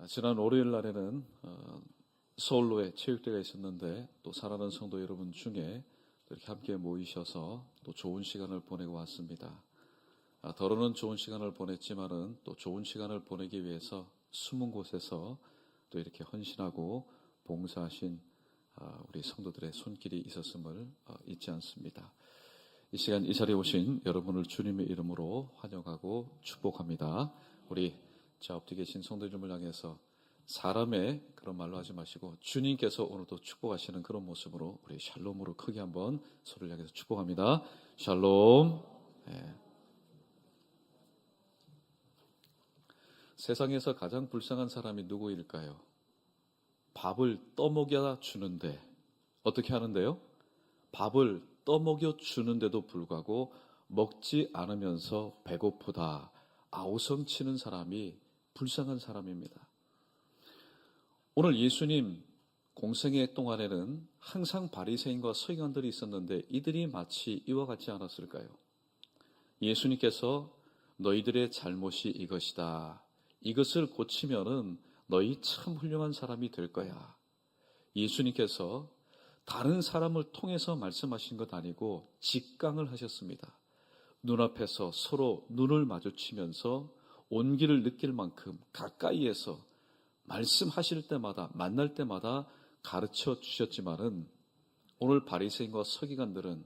지난 월요일 날에는 서울로에 체육대가 있었는데 또 사랑하는 성도 여러분 중에 이렇게 함께 모이셔서 또 좋은 시간을 보내고 왔습니다. 더러는 좋은 시간을 보냈지만은 또 좋은 시간을 보내기 위해서 숨은 곳에서 또 이렇게 헌신하고 봉사하신 우리 성도들의 손길이 있었음을 잊지 않습니다. 이 시간 이 자리에 오신 여러분을 주님의 이름으로 환영하고 축복합니다. 우리 앞뒤 계신 성도 여러분을 향해서 사람의 그런 말로 하지 마시고 주님께서 오늘도 축복하시는 그런 모습으로 우리 샬롬으로 크게 한번 소리를 향해서 축복합니다. 샬롬. 네. 세상에서 가장 불쌍한 사람이 누구일까요? 밥을 떠먹여 주는데 어떻게 하는데요? 밥을 떠먹여 주는데도 불구하고 먹지 않으면서 배고프다 아우성치는 사람이 불쌍한 사람입니다. 오늘 예수님 공생애 동안에는 항상 바리새인과 서기관들이 있었는데 이들이 마치 이와 같지 않았을까요? 예수님께서 너희들의 잘못이 이것이다. 이것을 고치면은 너희 참 훌륭한 사람이 될 거야. 예수님께서 다른 사람을 통해서 말씀하신 것 아니고 직강을 하셨습니다. 눈앞에서 서로 눈을 마주치면서 온기를 느낄 만큼 가까이에서 말씀하실 때마다 만날 때마다 가르쳐 주셨지만은 오늘 바리새인과 서기관들은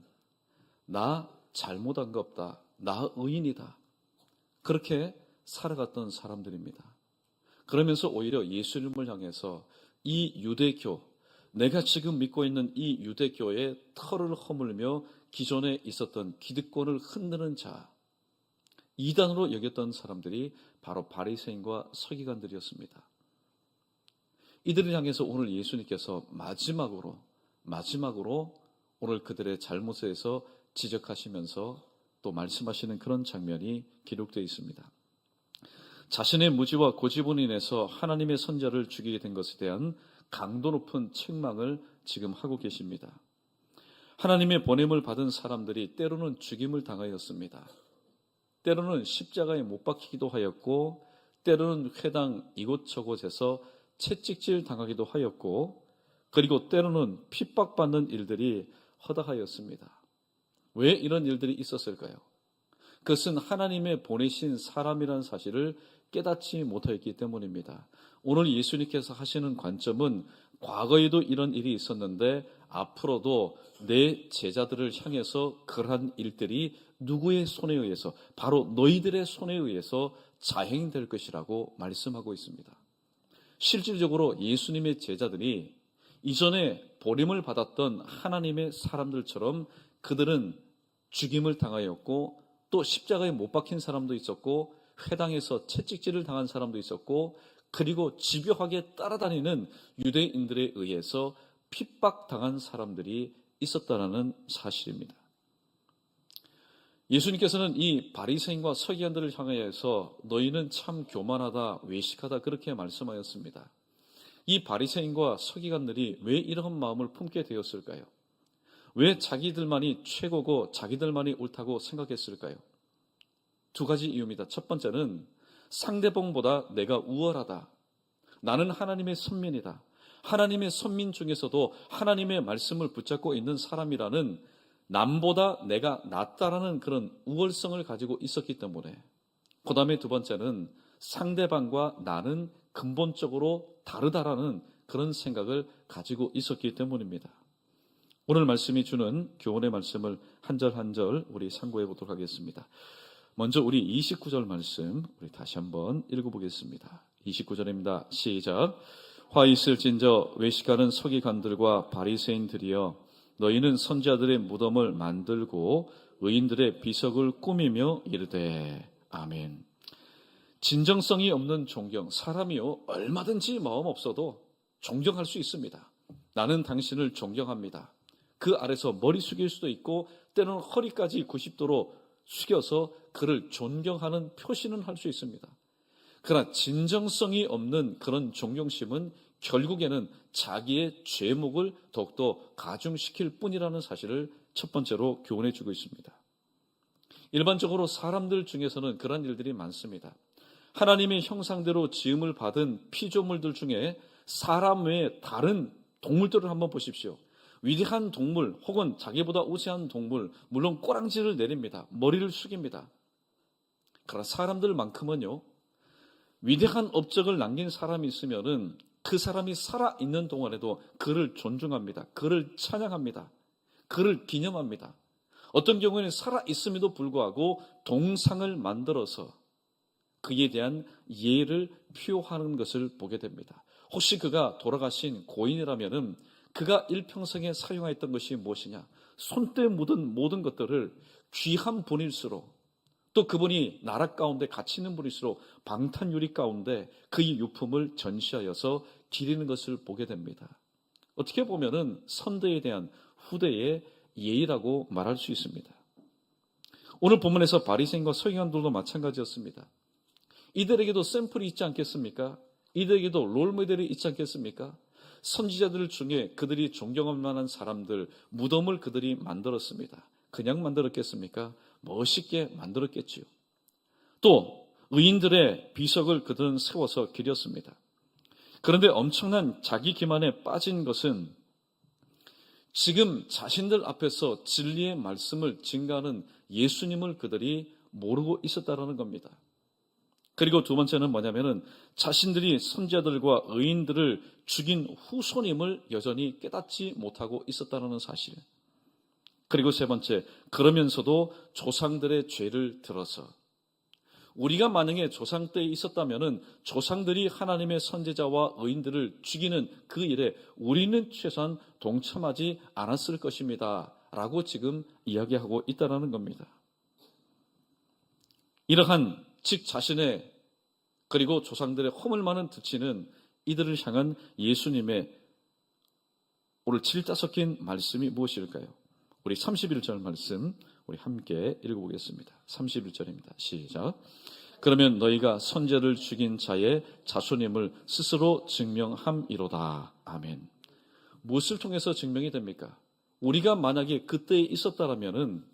나 잘못한 거 없다. 나 의인이다. 그렇게 살아갔던 사람들입니다. 그러면서 오히려 예수님을 향해서 이 유대교, 내가 지금 믿고 있는 이 유대교의 털을 허물며 기존에 있었던 기득권을 흔드는 자, 이단으로 여겼던 사람들이 바로 바리새인과 서기관들이었습니다. 이들을 향해서 오늘 예수님께서 마지막으로 오늘 그들의 잘못에 대해서 지적하시면서 또 말씀하시는 그런 장면이 기록되어 있습니다. 자신의 무지와 고집으로 인해서 하나님의 선자를 죽이게 된 것에 대한 강도 높은 책망을 지금 하고 계십니다. 하나님의 보냄을 받은 사람들이 때로는 죽임을 당하였습니다. 때로는 십자가에 못 박히기도 하였고 때로는 회당 이곳저곳에서 채찍질 당하기도 하였고 그리고 때로는 핍박받는 일들이 허다하였습니다. 왜 이런 일들이 있었을까요? 그것은 하나님의 보내신 사람이라는 사실을 깨닫지 못하였기 때문입니다. 오늘 예수님께서 하시는 관점은 과거에도 이런 일이 있었는데 앞으로도 내 제자들을 향해서 그러한 일들이 누구의 손에 의해서 바로 너희들의 손에 의해서 자행될 것이라고 말씀하고 있습니다. 실질적으로 예수님의 제자들이 이전에 보냄을 받았던 하나님의 사람들처럼 그들은 죽임을 당하였고 또 십자가에 못 박힌 사람도 있었고 회당에서 채찍질을 당한 사람도 있었고 그리고 집요하게 따라다니는 유대인들에 의해서 핍박당한 사람들이 있었다는 사실입니다. 예수님께서는 이 바리새인과 서기관들을 향하여서 너희는 참 교만하다, 외식하다 그렇게 말씀하였습니다. 이 바리새인과 서기관들이 왜 이런 마음을 품게 되었을까요? 왜 자기들만이 최고고 자기들만이 옳다고 생각했을까요? 두 가지 이유입니다. 첫 번째는 상대방보다 내가 우월하다. 나는 하나님의 선민이다. 하나님의 선민 중에서도 하나님의 말씀을 붙잡고 있는 사람이라는 남보다 내가 낫다라는 그런 우월성을 가지고 있었기 때문에 그 다음에 두 번째는 상대방과 나는 근본적으로 다르다라는 그런 생각을 가지고 있었기 때문입니다. 오늘 말씀이 주는 교훈의 말씀을 한 절 한 절 우리 상고해 보도록 하겠습니다. 먼저 우리 29절 말씀 우리 다시 한번 읽어보겠습니다. 29절입니다. 시작. 화 있을진저 외식하는 서기관들과 바리새인들이여 너희는 선지자들의 무덤을 만들고 의인들의 비석을 꾸미며 이르되 아멘. 진정성이 없는 존경, 사람이요 얼마든지 마음 없어도 존경할 수 있습니다. 나는 당신을 존경합니다. 그 아래서 머리 숙일 수도 있고 때로는 허리까지 90도로 숙여서 그를 존경하는 표시는 할 수 있습니다. 그러나 진정성이 없는 그런 존경심은 결국에는 자기의 죄목을 더욱더 가중시킬 뿐이라는 사실을 첫 번째로 교훈해 주고 있습니다. 일반적으로 사람들 중에서는 그런 일들이 많습니다. 하나님의 형상대로 지음을 받은 피조물들 중에 사람 외에 다른 동물들을 한번 보십시오. 위대한 동물 혹은 자기보다 우세한 동물, 물론 꼬랑지를 내립니다. 머리를 숙입니다. 그러나 사람들만큼은요, 위대한 업적을 남긴 사람이 있으면은 그 사람이 살아있는 동안에도 그를 존중합니다. 그를 찬양합니다. 그를 기념합니다. 어떤 경우에는 살아있음에도 불구하고 동상을 만들어서 그에 대한 예를 표하는 것을 보게 됩니다. 혹시 그가 돌아가신 고인이라면은 그가 일평생에 사용했던 것이 무엇이냐? 손때 묻은 모든 것들을 귀한 분일수록 또 그분이 나라 가운데 갇혀 있는 분일수록 방탄유리 가운데 그의 유품을 전시하여서 기리는 것을 보게 됩니다. 어떻게 보면은 선대에 대한 후대의 예의라고 말할 수 있습니다. 오늘 본문에서 바리새인과 서기관들도 마찬가지였습니다. 이들에게도 샘플이 있지 않겠습니까? 이들에게도 롤모델이 있지 않겠습니까? 선지자들 중에 그들이 존경할 만한 사람들, 무덤을 그들이 만들었습니다. 그냥 만들었겠습니까? 멋있게 만들었겠지요. 또 의인들의 비석을 그들은 세워서 기렸습니다. 그런데 엄청난 자기 기만에 빠진 것은 지금 자신들 앞에서 진리의 말씀을 증거하는 예수님을 그들이 모르고 있었다는 겁니다. 그리고 두 번째는 뭐냐면은 자신들이 선지자들과 의인들을 죽인 후손임을 여전히 깨닫지 못하고 있었다는 사실. 그리고 세 번째, 그러면서도 조상들의 죄를 들어서 우리가 만약에 조상 때에 있었다면은 조상들이 하나님의 선지자와 의인들을 죽이는 그 일에 우리는 최소한 동참하지 않았을 것입니다. 라고 지금 이야기하고 있다는 겁니다. 이러한 즉 자신의 그리고 조상들의 허물많은 득치는 이들을 향한 예수님의 오늘 7자 섞인 말씀이 무엇일까요? 우리 31절 말씀 우리 함께 읽어보겠습니다. 31절입니다. 시작. 그러면 너희가 선지자를 죽인 자의 자손임을 스스로 증명함이로다. 아멘. 무엇을 통해서 증명이 됩니까? 우리가 만약에 그때에 있었다라면은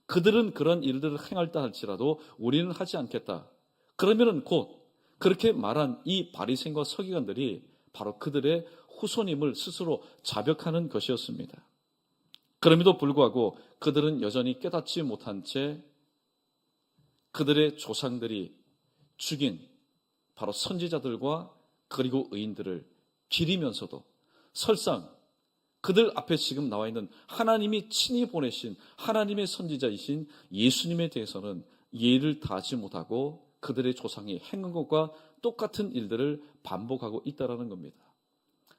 그들은 그런 일들을 행할다 할지라도 우리는 하지 않겠다. 그러면은 곧 그렇게 말한 이 바리새인과 서기관들이 바로 그들의 후손임을 스스로 자백하는 것이었습니다. 그럼에도 불구하고 그들은 여전히 깨닫지 못한 채 그들의 조상들이 죽인 바로 선지자들과 그리고 의인들을 기리면서도 설상 그들 앞에 지금 나와 있는 하나님이 친히 보내신 하나님의 선지자이신 예수님에 대해서는 예의를 다하지 못하고 그들의 조상이 행한 것과 똑같은 일들을 반복하고 있다는 겁니다.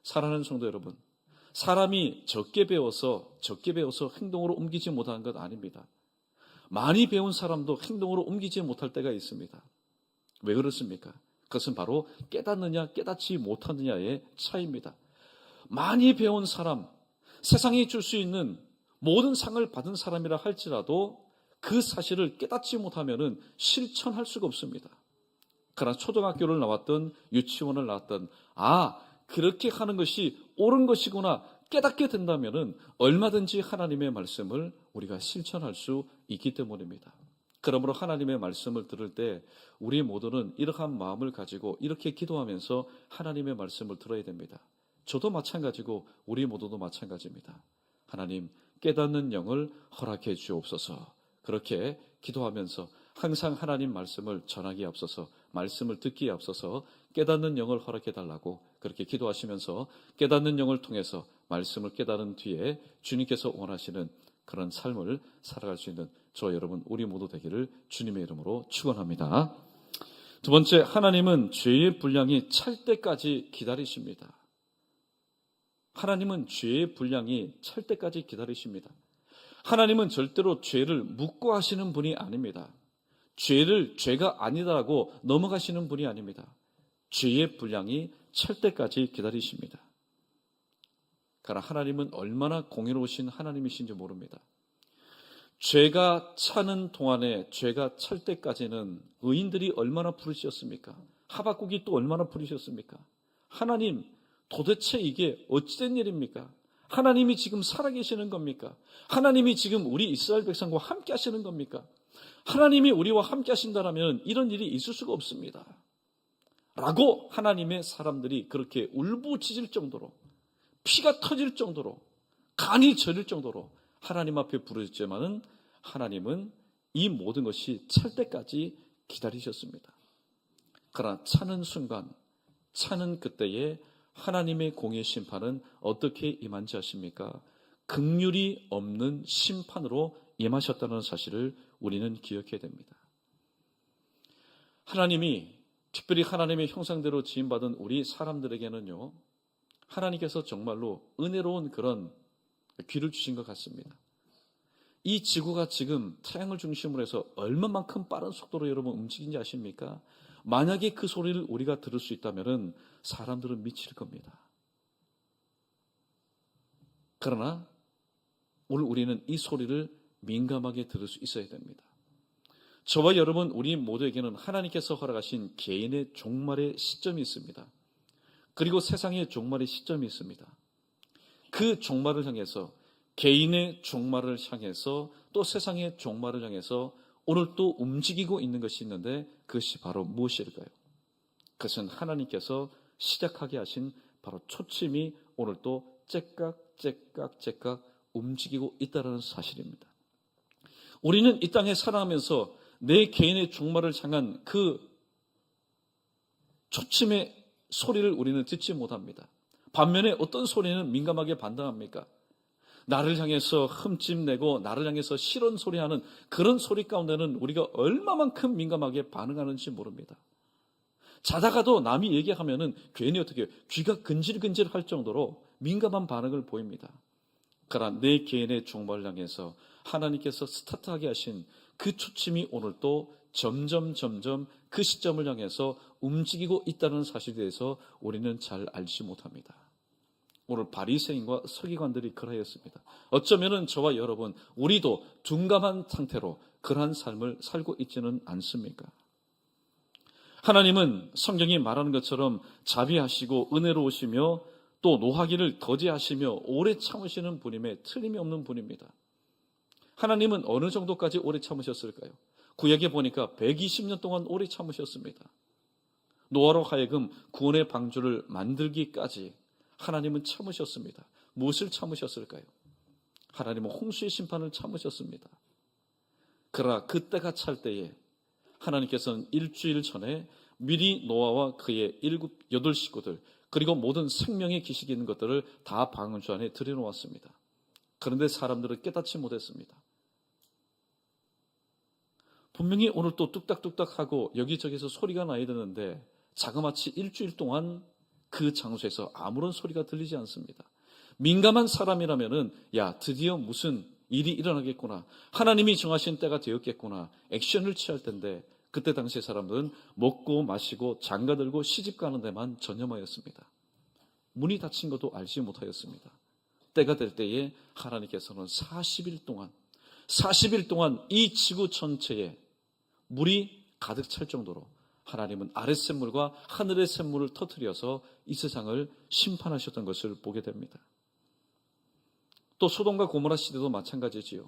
사랑하는 성도 여러분, 사람이 적게 배워서 행동으로 옮기지 못하는 것 아닙니다. 많이 배운 사람도 행동으로 옮기지 못할 때가 있습니다. 왜 그렇습니까? 그것은 바로 깨닫느냐 깨닫지 못하느냐의 차이입니다. 많이 배운 사람, 세상이 줄 수 있는 모든 상을 받은 사람이라 할지라도 그 사실을 깨닫지 못하면 실천할 수가 없습니다. 그러나 초등학교를 나왔던 유치원을 나왔던 그렇게 하는 것이 옳은 것이구나 깨닫게 된다면 얼마든지 하나님의 말씀을 우리가 실천할 수 있기 때문입니다. 그러므로 하나님의 말씀을 들을 때 우리 모두는 이러한 마음을 가지고 이렇게 기도하면서 하나님의 말씀을 들어야 됩니다. 저도 마찬가지고 우리 모두도 마찬가지입니다. 하나님 깨닫는 영을 허락해 주옵소서. 그렇게 기도하면서 항상 하나님 말씀을 전하기에 앞서서 말씀을 듣기에 앞서서 깨닫는 영을 허락해 달라고 그렇게 기도하시면서 깨닫는 영을 통해서 말씀을 깨달은 뒤에 주님께서 원하시는 그런 삶을 살아갈 수 있는 저 여러분 우리 모두 되기를 주님의 이름으로 축원합니다. 두 번째, 하나님은 죄의 분량이 찰 때까지 기다리십니다. 하나님은 죄의 분량이 찰 때까지 기다리십니다. 하나님은 절대로 죄를 묻고 하시는 분이 아닙니다. 죄를 죄가 아니다라고 넘어가시는 분이 아닙니다. 죄의 분량이 찰 때까지 기다리십니다. 그러나 하나님은 얼마나 공의로우신 하나님이신지 모릅니다. 죄가 차는 동안에 죄가 찰 때까지는 의인들이 얼마나 부르셨습니까? 하박국이 또 얼마나 부르셨습니까? 하나님 도대체 이게 어찌된 일입니까? 하나님이 지금 살아계시는 겁니까? 하나님이 지금 우리 이스라엘 백성과 함께 하시는 겁니까? 하나님이 우리와 함께 하신다면 이런 일이 있을 수가 없습니다. 라고 하나님의 사람들이 그렇게 울부짖을 정도로, 피가 터질 정도로, 간이 저릴 정도로 하나님 앞에 부르짖지만은 하나님은 이 모든 것이 찰 때까지 기다리셨습니다. 그러나 차는 순간, 차는 그때에 하나님의 공의 심판은 어떻게 임한지 아십니까? 긍휼이 없는 심판으로 임하셨다는 사실을 우리는 기억해야 됩니다. 하나님이, 특별히 하나님의 형상대로 지음받은 우리 사람들에게는요, 하나님께서 정말로 은혜로운 그런 귀를 주신 것 같습니다. 이 지구가 지금 태양을 중심으로 해서 얼마만큼 빠른 속도로 여러분 움직이는지 아십니까? 만약에 그 소리를 우리가 들을 수 있다면 사람들은 미칠 겁니다. 그러나 오늘 우리는 이 소리를 민감하게 들을 수 있어야 됩니다. 저와 여러분, 우리 모두에게는 하나님께서 허락하신 개인의 종말의 시점이 있습니다. 그리고 세상의 종말의 시점이 있습니다. 그 종말을 향해서, 개인의 종말을 향해서, 또 세상의 종말을 향해서 오늘 또 움직이고 있는 것이 있는데 그것이 바로 무엇일까요? 그것은 하나님께서 시작하게 하신 바로 초침이 오늘 또 째깍 움직이고 있다는 사실입니다. 우리는 이 땅에 살아가면서 내 개인의 종말을 향한 그 초침의 소리를 우리는 듣지 못합니다. 반면에 어떤 소리는 민감하게 반응합니까? 나를 향해서 흠집내고 나를 향해서 싫은 소리하는 그런 소리 가운데는 우리가 얼마만큼 민감하게 반응하는지 모릅니다. 자다가도 남이 얘기하면은 괜히 어떻게 귀가 근질근질할 정도로 민감한 반응을 보입니다. 그러나 내 개인의 종말을 향해서 하나님께서 스타트하게 하신 그 초침이 오늘 또 점점 그 시점을 향해서 움직이고 있다는 사실에 대해서 우리는 잘 알지 못합니다. 오늘 바리새인과 서기관들이 그러했습니다. 어쩌면은 저와 여러분, 우리도 둔감한 상태로 그러한 삶을 살고 있지는 않습니까? 하나님은 성경이 말하는 것처럼 자비하시고 은혜로우시며 또 노하기를 더디하시며 오래 참으시는 분임에 틀림이 없는 분입니다. 하나님은 어느 정도까지 오래 참으셨을까요? 구약에 보니까 120년 동안 오래 참으셨습니다. 노아로 하여금 구원의 방주를 만들기까지 하나님은 참으셨습니다. 무엇을 참으셨을까요? 하나님은 홍수의 심판을 참으셨습니다. 그러나 그때가 찰 때에 하나님께서는 일주일 전에 미리 노아와 그의 8 식구들 그리고 모든 생명의 기식이 있는 것들을 다 방주 안에 들여놓았습니다. 그런데 사람들은 깨닫지 못했습니다. 분명히 오늘 또 뚝딱뚝딱하고 여기저기서 소리가 나야 되는데 자그마치 일주일 동안 그 장소에서 아무런 소리가 들리지 않습니다. 민감한 사람이라면은 야, 드디어 무슨 일이 일어나겠구나. 하나님이 정하신 때가 되었겠구나. 액션을 취할 텐데 그때 당시의 사람들은 먹고 마시고 장가들고 시집가는 데만 전념하였습니다. 문이 닫힌 것도 알지 못하였습니다. 때가 될 때에 하나님께서는 40일 동안 이 지구 전체에 물이 가득 찰 정도로 하나님은 아랫샘물과 하늘의 샘물을 터뜨려서 이 세상을 심판하셨던 것을 보게 됩니다. 또 소돔과 고모라 시대도 마찬가지지요.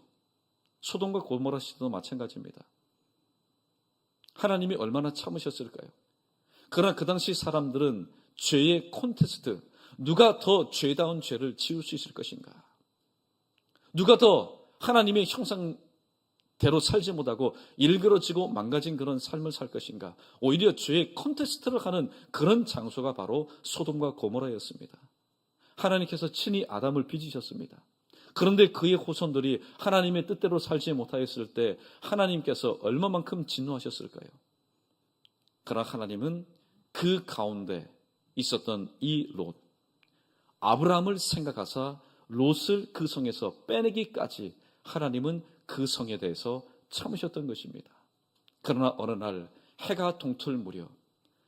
소돔과 고모라 시대도 마찬가지입니다. 하나님이 얼마나 참으셨을까요? 그러나 그 당시 사람들은 죄의 콘테스트, 누가 더 죄다운 죄를 지을 수 있을 것인가? 누가 더 하나님의 형상대로 살지 못하고 일그러지고 망가진 그런 삶을 살 것인가? 오히려 죄의 콘테스트를 하는 그런 장소가 바로 소돔과 고모라였습니다. 하나님께서 친히 아담을 빚으셨습니다. 그런데 그의 후손들이 하나님의 뜻대로 살지 못하였을 때 하나님께서 얼마만큼 진노하셨을까요? 그러나 하나님은 그 가운데 있었던 이 롯, 아브라함을 생각하사 롯을 그 성에서 빼내기까지 하나님은 그 성에 대해서 참으셨던 것입니다. 그러나 어느 날 해가 동틀 무렵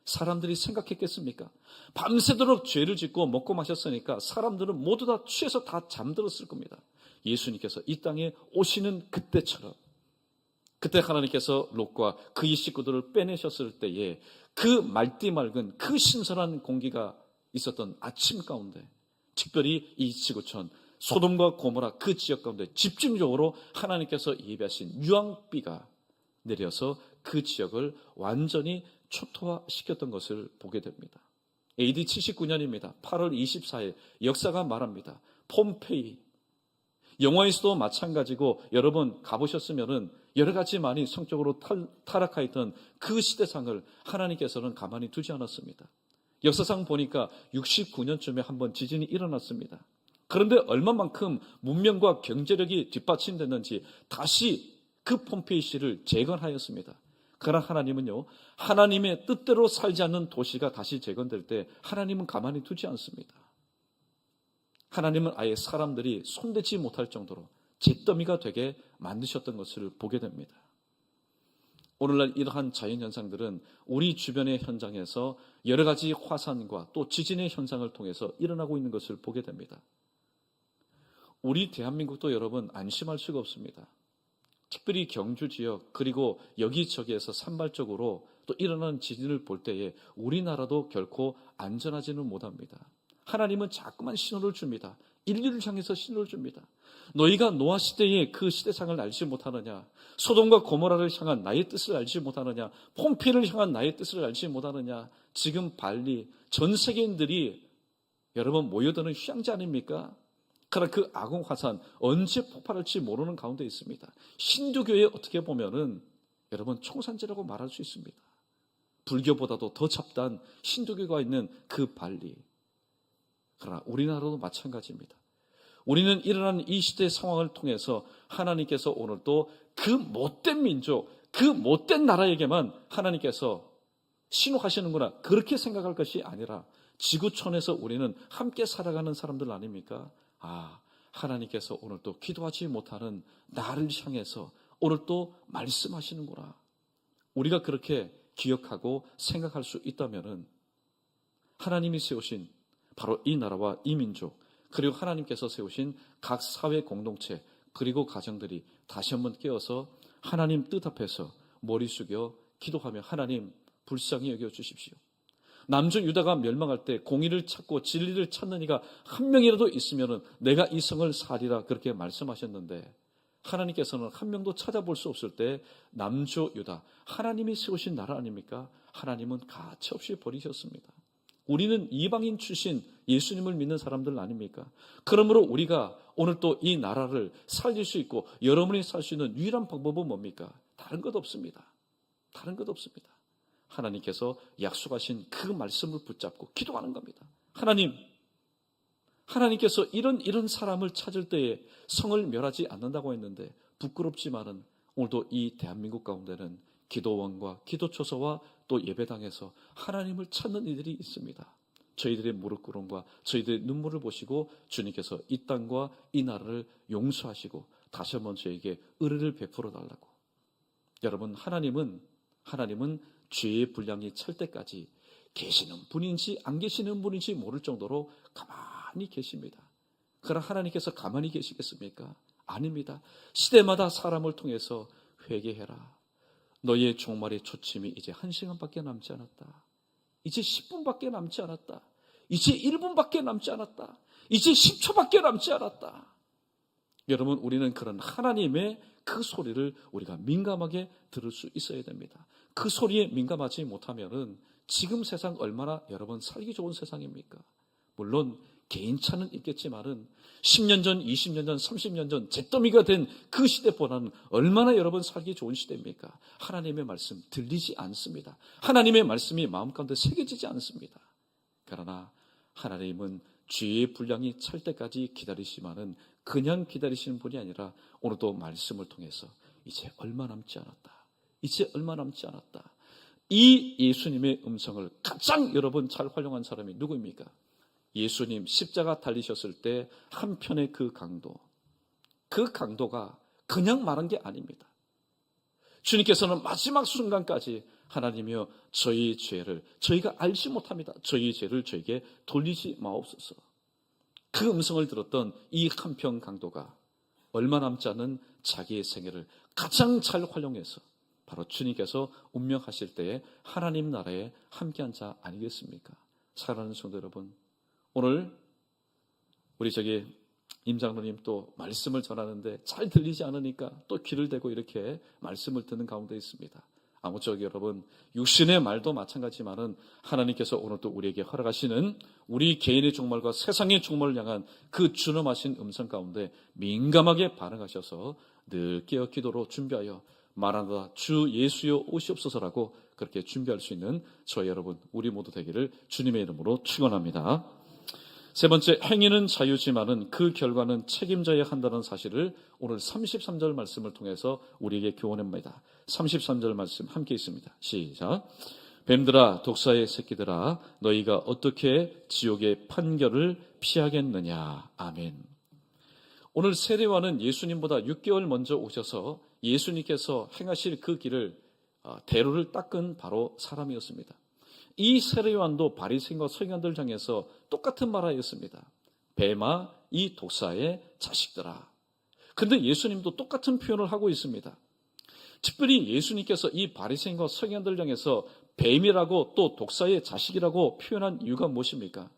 사람들이 생각했겠습니까? 밤새도록 죄를 짓고 먹고 마셨으니까 사람들은 모두 다 취해서 다 잠들었을 겁니다. 예수님께서 이 땅에 오시는 그때처럼, 그때 하나님께서 롯과 그의 식구들을 빼내셨을 때에 그 맑디 맑은 그 신선한 공기가 있었던 아침 가운데, 특별히 이 지구촌 소돔과 고모라 그 지역 가운데 집중적으로 하나님께서 예비하신 유황비가 내려서 그 지역을 완전히 초토화시켰던 것을 보게 됩니다. AD 79년입니다. 8월 24일 역사가 말합니다. 폼페이. 영화에서도 마찬가지고 여러분 가보셨으면은 여러 가지 많이 성적으로 타락하였던 그 시대상을 하나님께서는 가만히 두지 않았습니다. 역사상 보니까 69년쯤에 한번 지진이 일어났습니다. 그런데 얼마만큼 문명과 경제력이 뒷받침됐는지 다시 그 폼페이시를 재건하였습니다. 그러나 하나님은요, 하나님의 뜻대로 살지 않는 도시가 다시 재건될 때 하나님은 가만히 두지 않습니다. 하나님은 아예 사람들이 손대지 못할 정도로 잿더미가 되게 만드셨던 것을 보게 됩니다. 오늘날 이러한 자연현상들은 우리 주변의 현장에서 여러 가지 화산과 또 지진의 현상을 통해서 일어나고 있는 것을 보게 됩니다. 우리 대한민국도 여러분 안심할 수가 없습니다. 특별히 경주 지역 그리고 여기저기에서 산발적으로 또 일어나는 지진을 볼 때에 우리나라도 결코 안전하지는 못합니다. 하나님은 자꾸만 신호를 줍니다. 인류를 향해서 신호를 줍니다. 너희가 노아 시대의 그 시대상을 알지 못하느냐? 소돔과 고모라를 향한 나의 뜻을 알지 못하느냐? 폼페이를 향한 나의 뜻을 알지 못하느냐? 지금 발리 전 세계인들이 여러분 모여드는 휴양지 아닙니까? 그러나 그 아공 화산 언제 폭발할지 모르는 가운데 있습니다. 힌두교에 어떻게 보면은 여러분 총산지라고 말할 수 있습니다. 불교보다도 더 잡다한 힌두교가 있는 그 발리. 그러나 우리나라도 마찬가지입니다. 우리는 일어나는 이 시대의 상황을 통해서 하나님께서 오늘도 그 못된 민족, 그 못된 나라에게만 하나님께서 신호하시는구나 그렇게 생각할 것이 아니라 지구촌에서 우리는 함께 살아가는 사람들 아닙니까? 하나님께서 오늘 또 기도하지 못하는 나를 향해서 오늘 또 말씀하시는구나. 우리가 그렇게 기억하고 생각할 수 있다면은 하나님이 세우신 바로 이 나라와 이 민족 그리고 하나님께서 세우신 각 사회 공동체 그리고 가정들이 다시 한번 깨어서 하나님 뜻 앞에서 머리 숙여 기도하며 하나님 불쌍히 여겨주십시오. 남주 유다가 멸망할 때 공의를 찾고 진리를 찾는 이가 한 명이라도 있으면 내가 이 성을 살리라 그렇게 말씀하셨는데 하나님께서는 한 명도 찾아볼 수 없을 때 남주 유다 하나님이 세우신 나라 아닙니까? 하나님은 가차없이 버리셨습니다. 우리는 이방인 출신 예수님을 믿는 사람들 아닙니까? 그러므로 우리가 오늘 또 이 나라를 살릴 수 있고 여러분이 살 수 있는 유일한 방법은 뭡니까? 다른 것 없습니다. 다른 것 없습니다. 하나님께서 약속하신 그 말씀을 붙잡고 기도하는 겁니다. 하나님께서 이런 사람을 찾을 때에 성을 멸하지 않는다고 했는데 부끄럽지만은 오늘도 이 대한민국 가운데는 기도원과 기도초소와 또 예배당에서 하나님을 찾는 이들이 있습니다. 저희들의 무릎 꿇음과 저희들의 눈물을 보시고 주님께서 이 땅과 이 나라를 용서하시고 다시 한번 저에게 의를 베풀어 달라고. 여러분 하나님은 죄의 분량이 찰 때까지 계시는 분인지 안 계시는 분인지 모를 정도로 가만히 계십니다. 그러나 하나님께서 가만히 계시겠습니까? 아닙니다. 시대마다 사람을 통해서 회개해라. 너의 종말의 초침이 이제 1시간밖에 남지 않았다. 이제 10분밖에 남지 않았다. 이제 1분밖에 남지 않았다. 이제 10초밖에 남지 않았다. 여러분 우리는 그런 하나님의 그 소리를 우리가 민감하게 들을 수 있어야 됩니다. 그 소리에 민감하지 못하면은 지금 세상 얼마나 여러분 살기 좋은 세상입니까? 물론 개인차는 있겠지만은 10년 전, 20년 전, 30년 전 잿더미가 된 그 시대보다는 얼마나 여러분 살기 좋은 시대입니까? 하나님의 말씀 들리지 않습니다. 하나님의 말씀이 마음 가운데 새겨지지 않습니다. 그러나 하나님은 죄의 분량이 찰 때까지 기다리시면은 그냥 기다리시는 분이 아니라 오늘도 말씀을 통해서 이제 얼마 남지 않았다. 이제 얼마 남지 않았다. 이 예수님의 음성을 가장 여러분 잘 활용한 사람이 누구입니까? 예수님 십자가 달리셨을 때 한편의 그 강도가 그냥 말한 게 아닙니다. 주님께서는 마지막 순간까지 하나님이여 저희 죄를 저희가 알지 못합니다. 저희 죄를 저에게 돌리지 마옵소서. 그 음성을 들었던 이 한편 강도가 얼마 남지 않은 자기의 생애를 가장 잘 활용해서 바로 주님께서 운명하실 때에 하나님 나라에 함께한 자 아니겠습니까? 사랑하는 성도 여러분, 오늘 우리 임 장로님 또 말씀을 전하는데 잘 들리지 않으니까 또 귀를 대고 이렇게 말씀을 듣는 가운데 있습니다. 아무쪼록 여러분, 육신의 말도 마찬가지지만은 하나님께서 오늘 또 우리에게 허락하시는 우리 개인의 종말과 세상의 종말을 향한 그 준엄하신 음성 가운데 민감하게 반응하셔서 늘 깨어 기도로 준비하여 마라나다 주 예수여 오시옵소서라고 그렇게 준비할 수 있는 저희 여러분, 우리 모두 되기를 주님의 이름으로 축원합니다. 세 번째, 행위는 자유지만은 그 결과는 책임져야 한다는 사실을 오늘 33절 말씀을 통해서 우리에게 교훈합니다. 33절 말씀 함께 있습니다. 시작. 뱀들아, 독사의 새끼들아, 너희가 어떻게 지옥의 판결을 피하겠느냐. 아멘. 오늘 세례와는 예수님보다 6개월 먼저 오셔서 예수님께서 행하실 그 길을 대로를 닦은 바로 사람이었습니다. 이 세례요한도 바리새인과 서기관들 향해서 똑같은 말하였습니다. 뱀아, 이 독사의 자식들아. 그런데 예수님도 똑같은 표현을 하고 있습니다. 특별히 예수님께서 이 바리새인과 서기관들 향해서 뱀이라고 또 독사의 자식이라고 표현한 이유가 무엇입니까?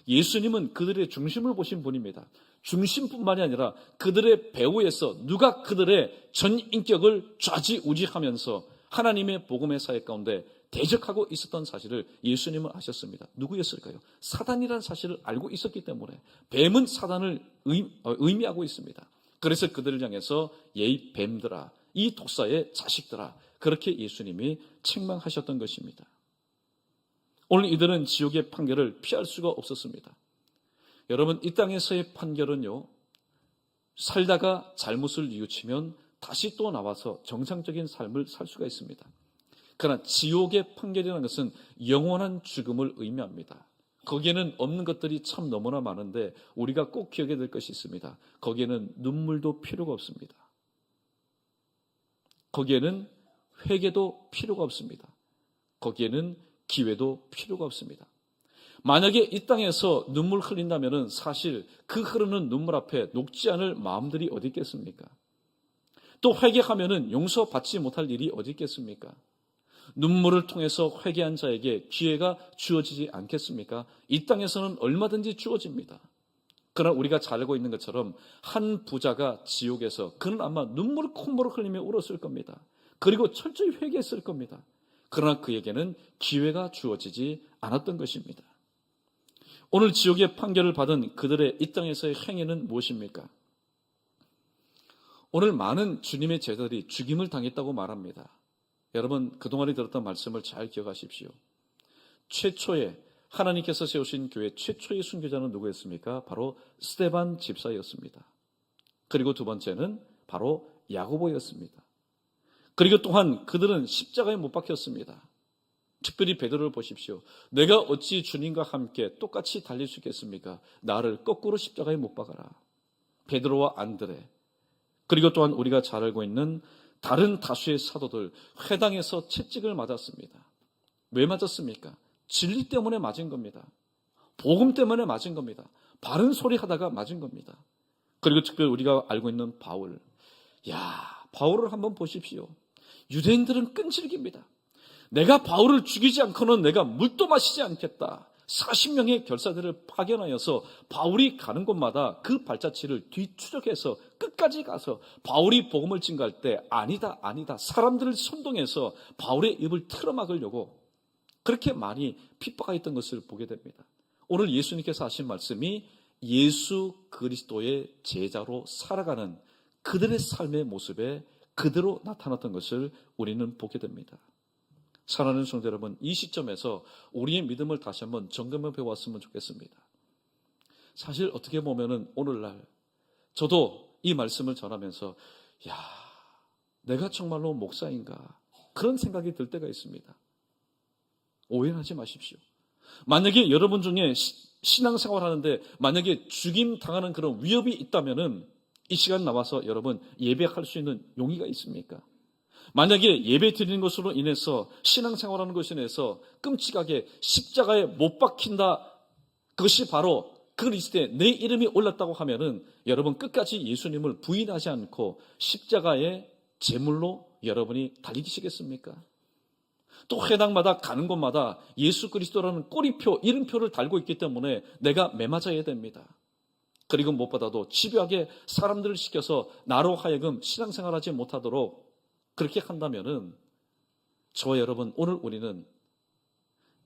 예수님은 그들의 중심을 보신 분입니다. 중심뿐만이 아니라 그들의 배후에서 누가 그들의 전 인격을 좌지우지하면서 하나님의 복음의 사회 가운데 대적하고 있었던 사실을 예수님은 아셨습니다. 누구였을까요? 사단이라는 사실을 알고 있었기 때문에 뱀은 사단을 의미하고 있습니다. 그래서 그들을 향해서 이 뱀들아, 이 독사의 자식들아, 그렇게 예수님이 책망하셨던 것입니다. 오늘 이들은 지옥의 판결을 피할 수가 없었습니다. 여러분, 이 땅에서의 판결은요, 살다가 잘못을 뉘우치면 다시 또 나와서 정상적인 삶을 살 수가 있습니다. 그러나 지옥의 판결이라는 것은 영원한 죽음을 의미합니다. 거기에는 없는 것들이 참 너무나 많은데 우리가 꼭 기억해야 될 것이 있습니다. 거기에는 눈물도 필요가 없습니다. 거기에는 회개도 필요가 없습니다. 거기에는 기회도 필요가 없습니다. 만약에 이 땅에서 눈물 흘린다면 사실 그 흐르는 눈물 앞에 녹지 않을 마음들이 어디 있겠습니까? 또 회개하면 용서받지 못할 일이 어디 있겠습니까? 눈물을 통해서 회개한 자에게 기회가 주어지지 않겠습니까? 이 땅에서는 얼마든지 주어집니다. 그러나 우리가 잘 알고 있는 것처럼 한 부자가 지옥에서 그는 아마 눈물을 콧물을 흘리며 울었을 겁니다. 그리고 철저히 회개했을 겁니다. 그러나 그에게는 기회가 주어지지 않았던 것입니다. 오늘 지옥의 판결을 받은 그들의 이 땅에서의 행위는 무엇입니까? 오늘 많은 주님의 제자들이 죽임을 당했다고 말합니다. 여러분, 그동안에 들었던 말씀을 잘 기억하십시오. 최초에 하나님께서 세우신 교회 최초의 순교자는 누구였습니까? 바로 스데반 집사였습니다. 그리고 두 번째는 바로 야고보였습니다. 그리고 또한 그들은 십자가에 못 박혔습니다. 특별히 베드로를 보십시오. 내가 어찌 주님과 함께 똑같이 달릴 수 있겠습니까? 나를 거꾸로 십자가에 못 박아라. 베드로와 안드레, 그리고 또한 우리가 잘 알고 있는 다른 다수의 사도들 회당에서 채찍을 맞았습니다. 왜 맞았습니까? 진리 때문에 맞은 겁니다. 복음 때문에 맞은 겁니다. 바른 소리 하다가 맞은 겁니다. 그리고 특별히 우리가 알고 있는 바울. 바울을 한번 보십시오. 유대인들은 끈질깁니다. 내가 바울을 죽이지 않고는 내가 물도 마시지 않겠다. 40명의 결사들을 파견하여서 바울이 가는 곳마다 그 발자취를 뒤추적해서 끝까지 가서 바울이 복음을 증거할 때 아니다 사람들을 선동해서 바울의 입을 틀어막으려고 그렇게 많이 핍박하였던 것을 보게 됩니다. 오늘 예수님께서 하신 말씀이 예수 그리스도의 제자로 살아가는 그들의 삶의 모습에 그대로 나타났던 것을 우리는 보게 됩니다. 사랑하는 성도 여러분, 이 시점에서 우리의 믿음을 다시 한번 점검해 보았으면 좋겠습니다. 사실 어떻게 보면은 오늘날 저도 이 말씀을 전하면서 내가 정말로 목사인가 그런 생각이 들 때가 있습니다. 오해하지 마십시오. 만약에 여러분 중에 신앙생활 하는데 만약에 죽임 당하는 그런 위협이 있다면은 이 시간 나와서 여러분 예배할 수 있는 용의가 있습니까? 만약에 예배 드리는 것으로 인해서 신앙생활하는 것으로 인해서 끔찍하게 십자가에 못 박힌다, 그것이 바로 그리스도에 내 이름이 올랐다고 하면은 여러분 끝까지 예수님을 부인하지 않고 십자가의 제물로 여러분이 달리시겠습니까? 또 회당마다 가는 곳마다 예수 그리스도라는 꼬리표, 이름표를 달고 있기 때문에 내가 매맞아야 됩니다. 그리고 무엇보다도 집요하게 사람들을 시켜서 나로 하여금 신앙생활하지 못하도록 그렇게 한다면은 저와 여러분, 오늘 우리는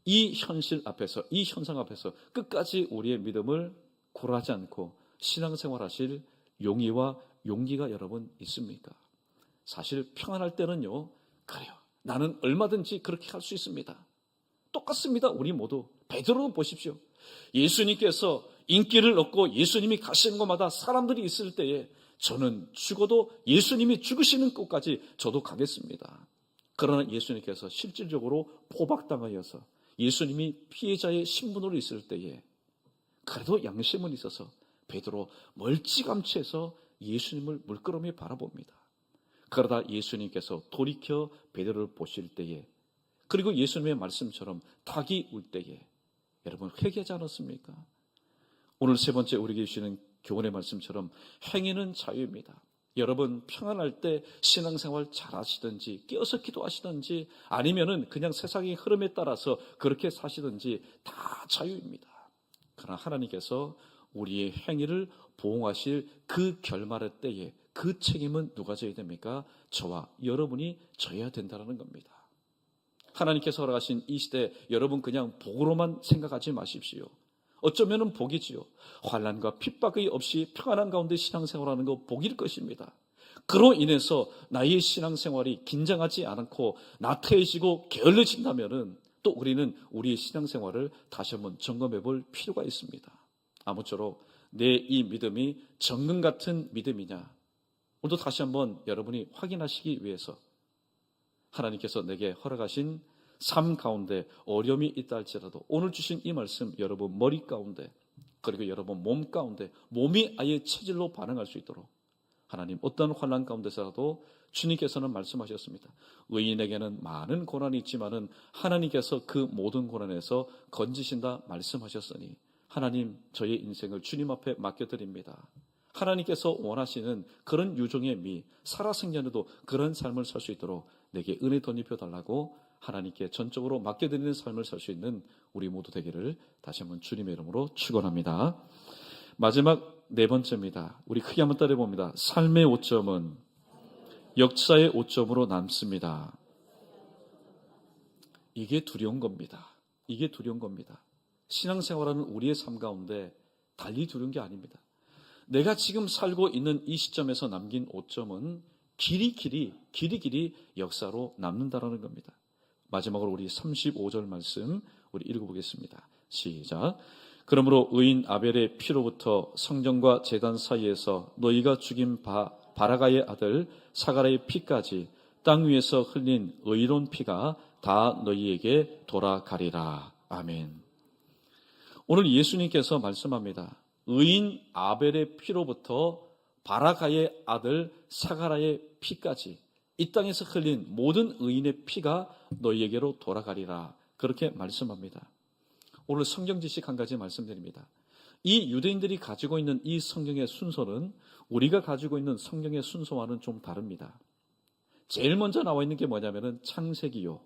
이 현실 앞에서, 이 현상 앞에서 끝까지 우리의 믿음을 굴하지 않고 신앙생활하실 용의와 용기가 여러분 있습니까? 사실 평안할 때는요, 그래요, 나는 얼마든지 그렇게 할 수 있습니다. 똑같습니다. 우리 모두. 베드로 보십시오. 예수님께서 인기를 얻고 예수님이 가시는 곳마다 사람들이 있을 때에 저는 죽어도 예수님이 죽으시는 곳까지 저도 가겠습니다. 그러나 예수님께서 실질적으로 포박당하여서 예수님이 피해자의 신분으로 있을 때에 그래도 양심은 있어서 베드로 멀찌감치해서 예수님을 물끄러미 바라봅니다. 그러다 예수님께서 돌이켜 베드로를 보실 때에, 그리고 예수님의 말씀처럼 닭이 울 때에 여러분 회개하지 않았습니까? 오늘 세 번째 우리에게 주시는 교훈의 말씀처럼 행위는 자유입니다. 여러분 평안할 때 신앙생활 잘 하시든지 깨어서 기도하시든지 아니면은 그냥 세상의 흐름에 따라서 그렇게 사시든지 다 자유입니다. 그러나 하나님께서 우리의 행위를 보응하실 그 결말의 때에 그 책임은 누가 져야 됩니까? 저와 여러분이 져야 된다는 겁니다. 하나님께서 허락하신 이 시대 여러분 그냥 복으로만 생각하지 마십시오. 어쩌면 복이지요. 환난과 핍박이 없이 평안한 가운데 신앙생활하는 거 복일 것입니다. 그로 인해서 나의 신앙생활이 긴장하지 않고 나태해지고 게을러진다면 또 우리는 우리의 신앙생활을 다시 한번 점검해 볼 필요가 있습니다. 아무쪼록 내 이 믿음이 정금 같은 믿음이냐, 오늘도 다시 한번 여러분이 확인하시기 위해서 하나님께서 내게 허락하신 삶 가운데 어려움이 있다 할지라도 오늘 주신 이 말씀 여러분 머리 가운데 그리고 여러분 몸 가운데 몸이 아예 체질로 반응할 수 있도록 하나님 어떤 환난 가운데서라도 주님께서는 말씀하셨습니다. 의인에게는 많은 고난이 있지만은 하나님께서 그 모든 고난에서 건지신다 말씀하셨으니 하나님 저의 인생을 주님 앞에 맡겨드립니다. 하나님께서 원하시는 그런 유종의 미, 살아생전에도 그런 삶을 살 수 있도록 내게 은혜 덧입혀 달라고 하나님께 전적으로 맡겨드리는 삶을 살 수 있는 우리 모두 되기를 다시 한번 주님의 이름으로 축원합니다. 마지막 네 번째입니다. 우리 크게 한번 따라해봅니다. 삶의 오점은 역사의 오점으로 남습니다. 이게 두려운 겁니다. 이게 두려운 겁니다. 신앙생활하는 우리의 삶 가운데 달리 두려운 게 아닙니다. 내가 지금 살고 있는 이 시점에서 남긴 오점은 길이 역사로 남는다라는 겁니다. 마지막으로 우리 35절 말씀 우리 읽어보겠습니다. 시작. 그러므로 의인 아벨의 피로부터 성전과 제단 사이에서 너희가 죽인 바라가의 아들 사가라의 피까지 땅 위에서 흘린 의로운 피가 다 너희에게 돌아가리라. 아멘. 오늘 예수님께서 말씀합니다. 의인 아벨의 피로부터 바라가의 아들 사가라의 피까지 이 땅에서 흘린 모든 의인의 피가 너희에게로 돌아가리라. 그렇게 말씀합니다. 오늘 성경 지식 한 가지 말씀드립니다. 이 유대인들이 가지고 있는 이 성경의 순서는 우리가 가지고 있는 성경의 순서와는 좀 다릅니다. 제일 먼저 나와 있는 게 뭐냐면은 창세기요.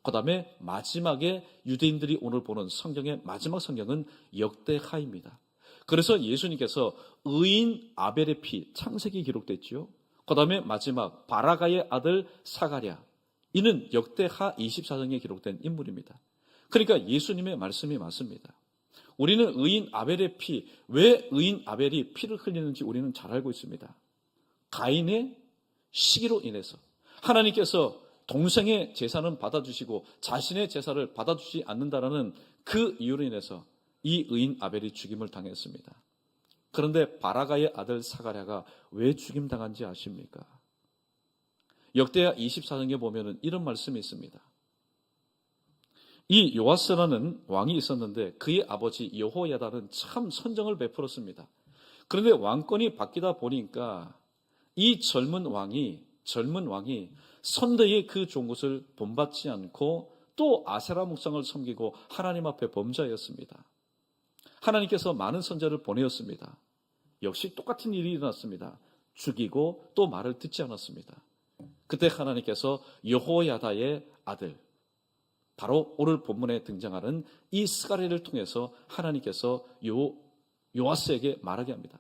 그 다음에 마지막에 유대인들이 오늘 보는 성경의 마지막 성경은 역대하입니다. 그래서 예수님께서 의인 아벨의 피, 창세기 기록됐죠. 그 다음에 마지막 바라가의 아들 사가랴, 이는 역대하 24장에 기록된 인물입니다. 그러니까 예수님의 말씀이 맞습니다. 우리는 의인 아벨의 피, 왜 의인 아벨이 피를 흘리는지 우리는 잘 알고 있습니다. 가인의 시기로 인해서 하나님께서 동생의 제사는 받아주시고 자신의 제사를 받아주지 않는다라는 그 이유로 인해서 이 의인 아벨이 죽임을 당했습니다. 그런데 바라가의 아들 사가랴가 왜 죽임당한지 아십니까? 역대하 24장에 보면은 이런 말씀이 있습니다. 이 요아스라는 왕이 있었는데 그의 아버지 여호야다는 참 선정을 베풀었습니다. 그런데 왕권이 바뀌다 보니까 이 젊은 왕이 선대의 그 종굿을 본받지 않고 또 아세라 목상을 섬기고 하나님 앞에 범죄하였습니다. 하나님께서 많은 선자를 보내었습니다. 역시 똑같은 일이 일어났습니다. 죽이고 또 말을 듣지 않았습니다. 그때 하나님께서 여호야다의 아들, 바로 오늘 본문에 등장하는 이 스가랴를 통해서 하나님께서 요아스에게 말하게 합니다.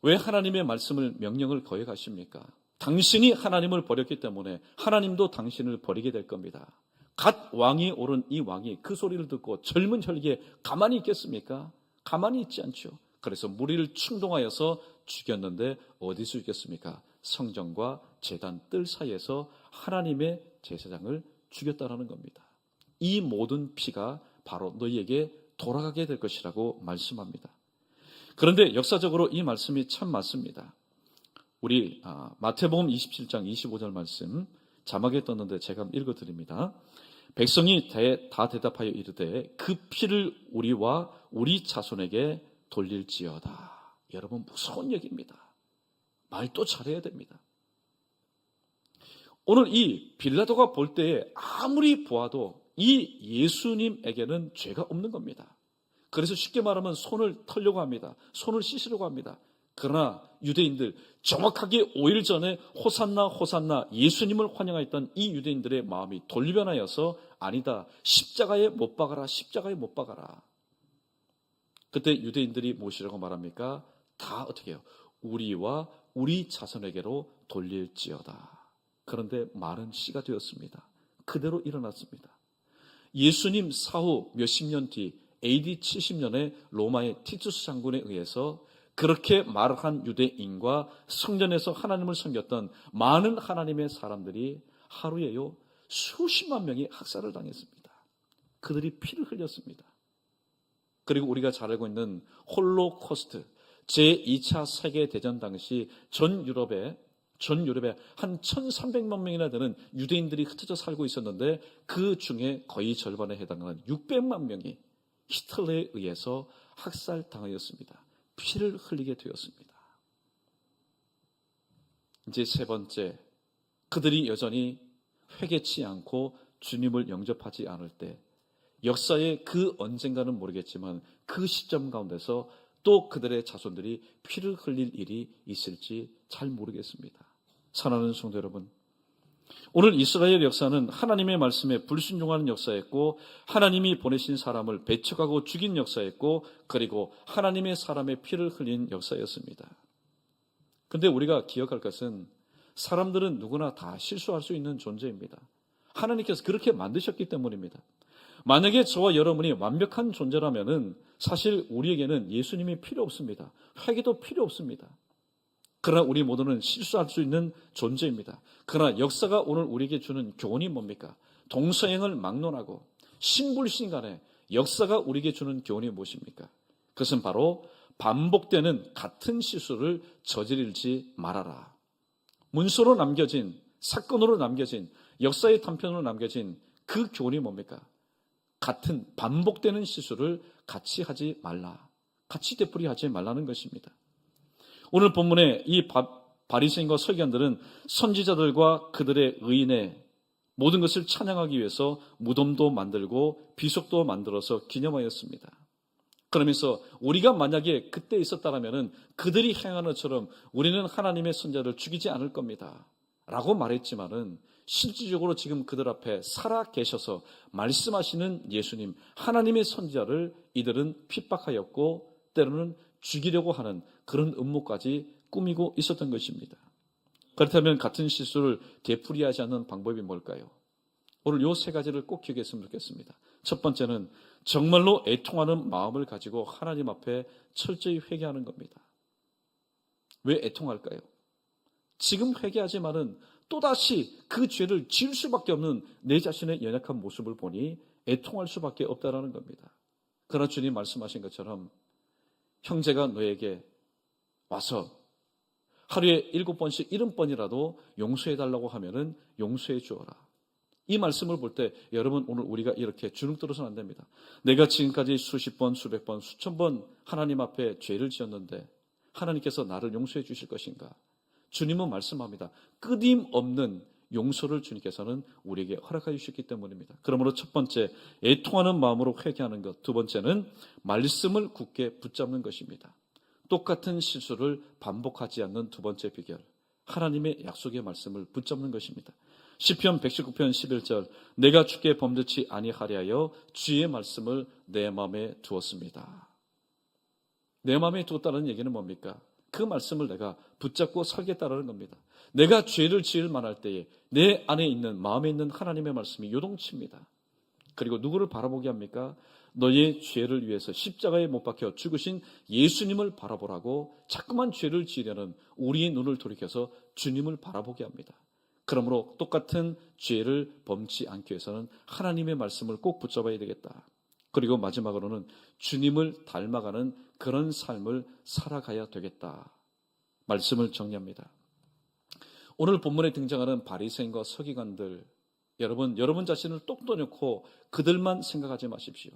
왜 하나님의 말씀을 명령을 거역하십니까? 당신이 하나님을 버렸기 때문에 하나님도 당신을 버리게 될 겁니다. 갓 왕이 오른 이 왕이 그 소리를 듣고 젊은 혈기에 가만히 있겠습니까? 가만히 있지 않죠. 그래서 무리를 충동하여서 죽였는데 어디서 죽였습니까? 성전과 제단 뜰 사이에서 하나님의 제사장을 죽였다라는 겁니다. 이 모든 피가 바로 너희에게 돌아가게 될 것이라고 말씀합니다. 그런데 역사적으로 이 말씀이 참 맞습니다. 우리 마태복음 27장 25절 말씀 자막에 떴는데 제가 읽어드립니다. 백성이 다 대답하여 이르되 그 피를 우리와 우리 자손에게 돌릴지어다. 여러분 무서운 얘기입니다. 말도 잘해야 됩니다. 오늘 이 빌라도가 볼 때에 아무리 보아도 이 예수님에게는 죄가 없는 겁니다. 그래서 쉽게 말하면 손을 털려고 합니다. 손을 씻으려고 합니다. 그러나 유대인들 정확하게 5일 전에 호산나 호산나 예수님을 환영했던 이 유대인들의 마음이 돌변하여서 아니다. 십자가에 못 박아라. 십자가에 못 박아라. 그때 유대인들이 무엇이라고 말합니까? 다 어떻게 해요? 우리와 우리 자손에게로 돌릴지어다. 그런데 말은 씨가 되었습니다. 그대로 일어났습니다. 예수님 사후 몇십 년 뒤 AD 70년에 로마의 티투스 장군에 의해서 그렇게 말을 한 유대인과 성전에서 하나님을 섬겼던 많은 하나님의 사람들이 하루에요 수십만 명이 학살을 당했습니다. 그들이 피를 흘렸습니다. 그리고 우리가 잘 알고 있는 홀로코스트 제2차 세계대전 당시 전 유럽에 한 1,300만 명이나 되는 유대인들이 흩어져 살고 있었는데 그 중에 거의 절반에 해당하는 600만 명이 히틀러에 의해서 학살당하였습니다. 피를 흘리게 되었습니다. 이제 세 번째, 그들이 여전히 회개치 않고 주님을 영접하지 않을 때 역사의 그 언젠가는 모르겠지만 그 시점 가운데서 또 그들의 자손들이 피를 흘릴 일이 있을지 잘 모르겠습니다. 사랑하는 성도 여러분, 오늘 이스라엘 역사는 하나님의 말씀에 불순종하는 역사였고 하나님이 보내신 사람을 배척하고 죽인 역사였고 그리고 하나님의 사람의 피를 흘린 역사였습니다. 그런데 우리가 기억할 것은 사람들은 누구나 다 실수할 수 있는 존재입니다. 하나님께서 그렇게 만드셨기 때문입니다. 만약에 저와 여러분이 완벽한 존재라면은 사실 우리에게는 예수님이 필요 없습니다. 회개도 필요 없습니다. 그러나 우리 모두는 실수할 수 있는 존재입니다. 그러나 역사가 오늘 우리에게 주는 교훈이 뭡니까? 동서행을 막론하고 신불신간에 역사가 우리에게 주는 교훈이 무엇입니까? 그것은 바로 반복되는 같은 실수를 저지르지 말아라. 문서로 남겨진, 사건으로 남겨진, 역사의 단편으로 남겨진 그 교훈이 뭡니까? 같은 반복되는 실수를 같이 하지 말라. 같이 되풀이하지 말라는 것입니다. 오늘 본문에 이 바리새인과 서기관들은 선지자들과 그들의 의인의 모든 것을 찬양하기 위해서 무덤도 만들고 비석도 만들어서 기념하였습니다. 그러면서 우리가 만약에 그때 있었다면 그들이 행하는 것처럼 우리는 하나님의 선자를 죽이지 않을 겁니다. 라고 말했지만은 실질적으로 지금 그들 앞에 살아 계셔서 말씀하시는 예수님, 하나님의 선지자를 이들은 핍박하였고 때로는 죽이려고 하는 그런 음모까지 꾸미고 있었던 것입니다. 그렇다면 같은 실수를 되풀이하지 않는 방법이 뭘까요? 오늘 이 세 가지를 꼭 기억했으면 좋겠습니다. 첫 번째는 정말로 애통하는 마음을 가지고 하나님 앞에 철저히 회개하는 겁니다. 왜 애통할까요? 지금 회개하지만은 또다시 그 죄를 지을 수밖에 없는 내 자신의 연약한 모습을 보니 애통할 수밖에 없다라는 겁니다. 그러나 주님 말씀하신 것처럼 형제가 너에게 와서 하루에 7번씩 70번이라도 용서해달라고 하면은 용서해 주어라. 이 말씀을 볼 때 여러분 오늘 우리가 이렇게 주눅 들어서는 안 됩니다. 내가 지금까지 수십 번, 수백 번, 수천 번 하나님 앞에 죄를 지었는데 하나님께서 나를 용서해 주실 것인가? 주님은 말씀합니다. 끊임없는 용서를 주님께서는 우리에게 허락해 주셨기 때문입니다. 그러므로 첫 번째, 애통하는 마음으로 회개하는 것. 두 번째는 말씀을 굳게 붙잡는 것입니다. 똑같은 실수를 반복하지 않는 두 번째 비결. 하나님의 약속의 말씀을 붙잡는 것입니다. 시편 119편 11절 내가 주께 범죄치 아니하려 하여 주의 말씀을 내 마음에 두었습니다. 내 마음에 두었다는 얘기는 뭡니까? 그 말씀을 내가 붙잡고 살겠다라는 겁니다. 내가 죄를 지을 만할 때에 내 안에 있는, 마음에 있는 하나님의 말씀이 요동칩니다. 그리고 누구를 바라보게 합니까? 너의 죄를 위해서 십자가에 못 박혀 죽으신 예수님을 바라보라고 자꾸만 죄를 지으려는 우리의 눈을 돌이켜서 주님을 바라보게 합니다. 그러므로 똑같은 죄를 범치 않기 위해서는 하나님의 말씀을 꼭 붙잡아야 되겠다. 그리고 마지막으로는 주님을 닮아가는 그런 삶을 살아가야 되겠다. 말씀을 정리합니다. 오늘 본문에 등장하는 바리새인과 서기관들, 여러분 자신을 똑 떠놓고 그들만 생각하지 마십시오.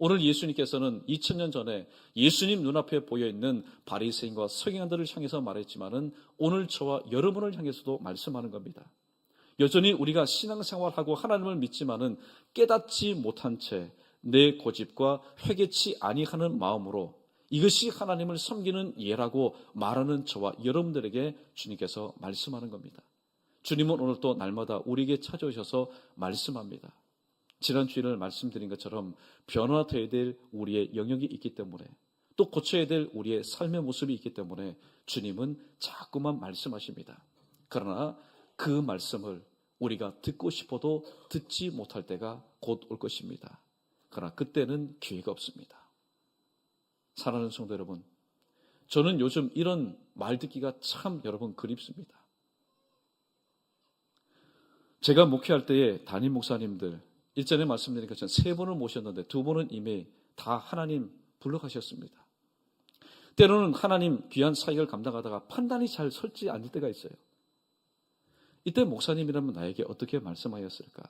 오늘 예수님께서는 2000년 전에 예수님 눈앞에 보여있는 바리새인과 서기관들을 향해서 말했지만은 오늘 저와 여러분을 향해서도 말씀하는 겁니다. 여전히 우리가 신앙생활하고 하나님을 믿지만은 깨닫지 못한 채 내 고집과 회개치 아니하는 마음으로 이것이 하나님을 섬기는 예라고 말하는 저와 여러분들에게 주님께서 말씀하는 겁니다. 주님은 오늘 또 날마다 우리에게 찾아오셔서 말씀합니다. 지난 주일을 말씀드린 것처럼 변화되어야 될 우리의 영역이 있기 때문에 또 고쳐야 될 우리의 삶의 모습이 있기 때문에 주님은 자꾸만 말씀하십니다. 그러나 그 말씀을 우리가 듣고 싶어도 듣지 못할 때가 곧 올 것입니다. 그러나 그때는 기회가 없습니다. 사랑하는 성도 여러분, 저는 요즘 이런 말 듣기가 참 여러분 그립습니다. 제가 목회할 때에 담임 목사님들 일전에 말씀드린 것처럼 3번을 모셨는데 2번은 이미 다 하나님 불러가셨습니다. 때로는 하나님 귀한 사역을 감당하다가 판단이 잘 설지 않을 때가 있어요. 이때 목사님이라면 나에게 어떻게 말씀하였을까?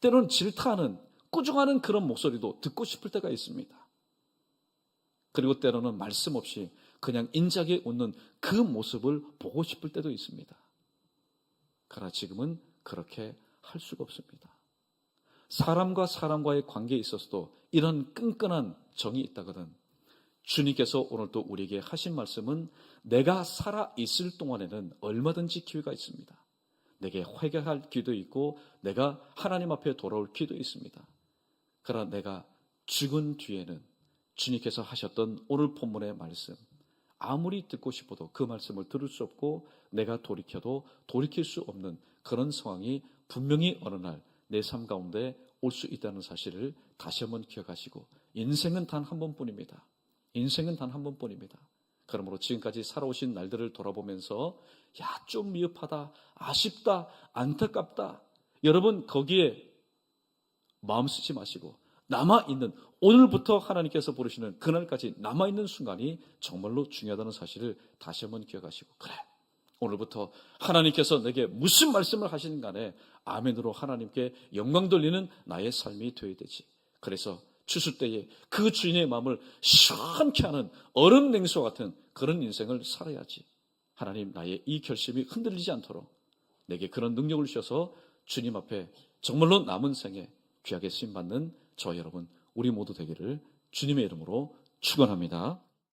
때로는 질타하는, 꾸중하는 그런 목소리도 듣고 싶을 때가 있습니다. 그리고 때로는 말씀 없이 그냥 인자하게 웃는 그 모습을 보고 싶을 때도 있습니다. 그러나 지금은 그렇게 할 수가 없습니다. 사람과 사람과의 관계에 있어서도 이런 끈끈한 정이 있다거든 주님께서 오늘 또 우리에게 하신 말씀은 내가 살아있을 동안에는 얼마든지 기회가 있습니다. 내게 회개할 기회도 있고 내가 하나님 앞에 돌아올 기회도 있습니다. 그러나 내가 죽은 뒤에는 주님께서 하셨던 오늘 본문의 말씀 아무리 듣고 싶어도 그 말씀을 들을 수 없고 내가 돌이켜도 돌이킬 수 없는 그런 상황이 분명히 어느 날 내 삶 가운데 올 수 있다는 사실을 다시 한번 기억하시고 인생은 단 한 번뿐입니다. 인생은 단 한 번뿐입니다. 그러므로 지금까지 살아오신 날들을 돌아보면서 좀 미흡하다, 아쉽다, 안타깝다. 여러분 거기에 마음 쓰지 마시고 남아있는 오늘부터 하나님께서 부르시는 그날까지 남아있는 순간이 정말로 중요하다는 사실을 다시 한번 기억하시고 그래 오늘부터 하나님께서 내게 무슨 말씀을 하시는 간에 아멘으로 하나님께 영광 돌리는 나의 삶이 되어야 되지. 그래서 추수 때에 그 주인의 마음을 시원케 하는 얼음 냉수와 같은 그런 인생을 살아야지. 하나님 나의 이 결심이 흔들리지 않도록 내게 그런 능력을 주셔서 주님 앞에 정말로 남은 생에 귀하게 쓰임받는 저 여러분 우리 모두 되기를 주님의 이름으로 축원합니다.